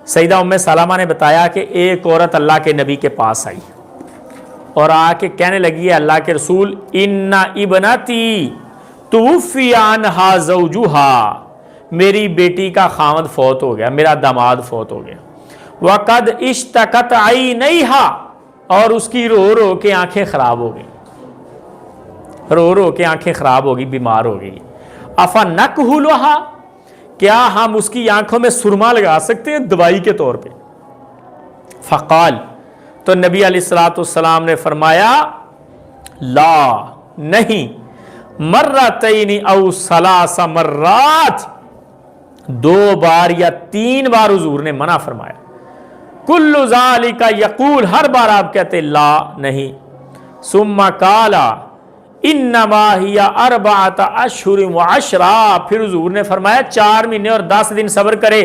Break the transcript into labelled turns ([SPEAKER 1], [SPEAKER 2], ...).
[SPEAKER 1] سیدہ ام سلمہ نے بتایا کہ ایک عورت اللہ کے نبی کے پاس آئی اور آ کے کہنے لگی ہے اللہ کے رسول ان ابنتی توفی عنہا زوجہا، میری بیٹی کا خاوند فوت ہو گیا، میرا داماد فوت ہو گیا، وقد اشتکت عینیہا، اور اس کی رو رو کے آنکھیں خراب ہو گئی، رو رو کے آنکھیں خراب ہو گئی، بیمار ہو گئی، افنکحلھا، کیا ہم اس کی آنکھوں میں سرما لگا سکتے ہیں دوائی کے طور پہ؟ فقال، تو نبی علیہ الصلوۃ والسلام نے فرمایا لا، نہیں، مرتین او ثلاث مرات، 2 بار یا 3 بار حضور نے منع فرمایا، کل ذالک یقول، ہر بار آپ کہتے لا، نہیں، ثم قال انما ہی 4 اشہر و 10، پھر حضور نے فرمایا 4 مہینے اور 10 دن صبر کرے،